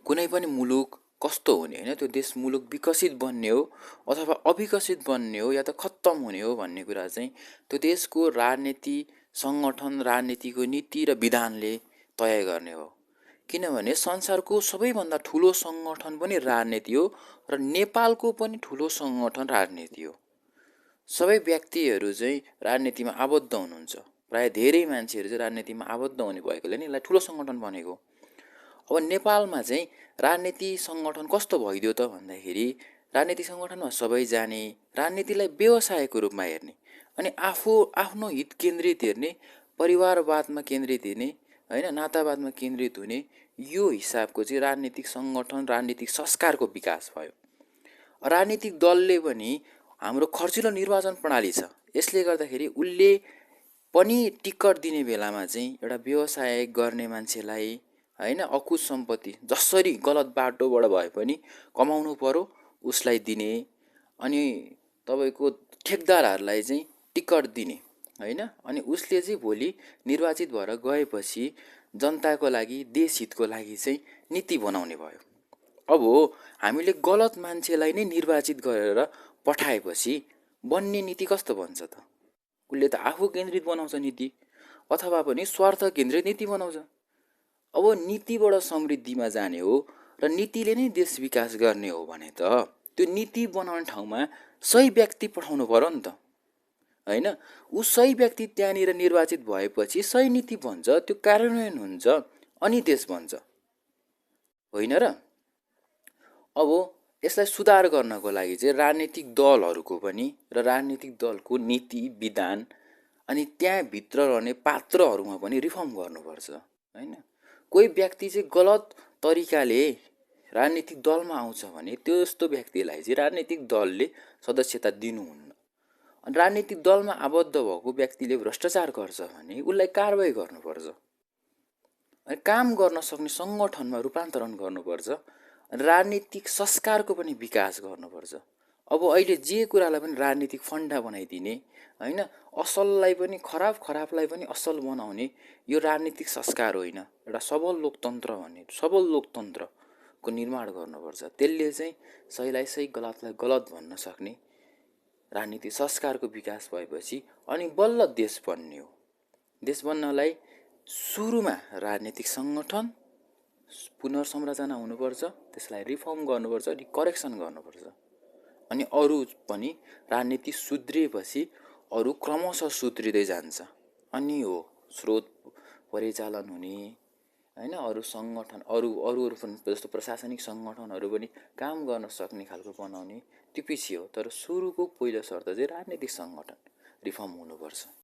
कुनै पनि मुलुक कस्तो हुने हैन, त्यो देश मुलुक विकसित बन्ने हो अथवा अविकसित बन्ने हो या त खत्तम हुने हो भन्ने कुरा चाहिँ त्यो देशको राजनीति सङ्गठन राजनीतिको नीति र विधानले तय गर्ने हो। किनभने संसारको सबैभन्दा ठुलो सङ्गठन पनि राजनीति हो र नेपालको पनि ठुलो सङ्गठन राजनीति हो। सबै व्यक्तिहरू चाहिँ राजनीतिमा आबद्ध हुनुहुन्छ, प्राय धेरै मान्छेहरू चाहिँ राजनीतिमा आबद्ध हुने भएकोले नै यसलाई ठुलो सङ्गठन बनेको। अब नेपालमा चाहिँ राजनीति सङ्गठन कस्तो भइदियो त भन्दाखेरि राजनीति सङ्गठनमा सबै जाने, राजनीतिलाई व्यवसायको रूपमा हेर्ने अनि आफ्नो हित केन्द्रित हेर्ने, परिवारवादमा केन्द्रित हेर्ने होइन, नातावादमा केन्द्रित हुने, यो हिसाबको चाहिँ राजनीतिक सङ्गठन राजनीतिक संस्कारको विकास भयो। राजनीतिक दलले पनि हाम्रो खर्चिलो निर्वाचन प्रणाली छ, यसले गर्दाखेरि उसले पनि टिकट दिने बेलामा चाहिँ एउटा व्यवसाय गर्ने मान्छेलाई होइन अकुत सम्पत्ति जसरी गलत बाटोबाट भए पनि कमाउनु पर्यो उसलाई दिने, अनि तपाईँको ठेकदारहरूलाई चाहिँ टिकट दिने होइन, अनि उसले चाहिँ भोलि निर्वाचित भएर गएपछि जनताको लागि देश हितको लागि चाहिँ नीति बनाउने भयो। अब हामीले गलत मान्छेलाई नै निर्वाचित गरेर पठाएपछि बन्ने नीति कस्तो बन्छ त? उसले त आफू केन्द्रित बनाउँछ नीति, अथवा पनि स्वार्थ केन्द्रित नीति बनाउँछ। अब नीतिबाट समृद्धिमा जाने हो र नीतिले नै देश विकास गर्ने हो भने त त्यो नीति बनाउने ठाउँमा सही व्यक्ति पठाउनु पर्यो नि त होइन। ऊ सही व्यक्ति त्यहाँनिर निर्वाचित भएपछि सही नीति बन्छ, त्यो कार्यान्वयन हुन्छ, अनि देश बन्छ होइन र। अब यसलाई सुधार गर्नको लागि चाहिँ राजनीतिक दलहरूको पनि र राजनीतिक दलको नीति विधान अनि त्यहाँभित्र रहने पात्रहरूमा पनि रिफर्म गर्नुपर्छ होइन। कोही व्यक्ति चाहिँ गलत तरिकाले राजनीतिक दलमा आउँछ भने त्यस्तो व्यक्तिलाई चाहिँ राजनीतिक दलले सदस्यता दिनुहुन्न। अनि राजनीतिक दलमा आबद्ध भएको व्यक्तिले भ्रष्टाचार गर्छ भने उसलाई कारबाही गर्नुपर्छ, अनि काम गर्न सक्ने सङ्गठनमा रूपान्तरण गर्नुपर्छ, राजनीतिक संस्कारको पनि विकास गर्नुपर्छ। अब अहिले जे कुरालाई पनि राजनीतिक फन्डा बनाइदिने होइन, असललाई पनि खराब खराबलाई पनि असल बनाउने यो राजनीतिक संस्कार होइन। एउटा सबल लोकतन्त्र भन्ने सबल लोकतन्त्रको निर्माण गर्नुपर्छ, त्यसले चाहिँ सहीलाई सही गलतलाई गलत भन्न सक्ने राजनीतिक संस्कारको विकास भएपछि अनि बल्ल देश बन्ने हो। देश बन्नलाई सुरुमा राजनीतिक सङ्गठन पुनर्संरचना हुनुपर्छ, त्यसलाई रिफर्म गर्नुपर्छ, करेक्सन गर्नुपर्छ, अनि अरू पनि राजनीति सुध्रिएपछि अरू क्रमशः सुध्रिँदै जान्छ, अनि हो स्रोत परिचालन हुने होइन, अरू सङ्गठन अरू पनि जस्तो प्रशासनिक सङ्गठनहरू पनि काम गर्न सक्ने खालको बनाउने त्यो पछि हो। तर सुरुको पहिलो शर्त चाहिँ राजनीतिक सङ्गठन रिफर्म हुनुपर्छ।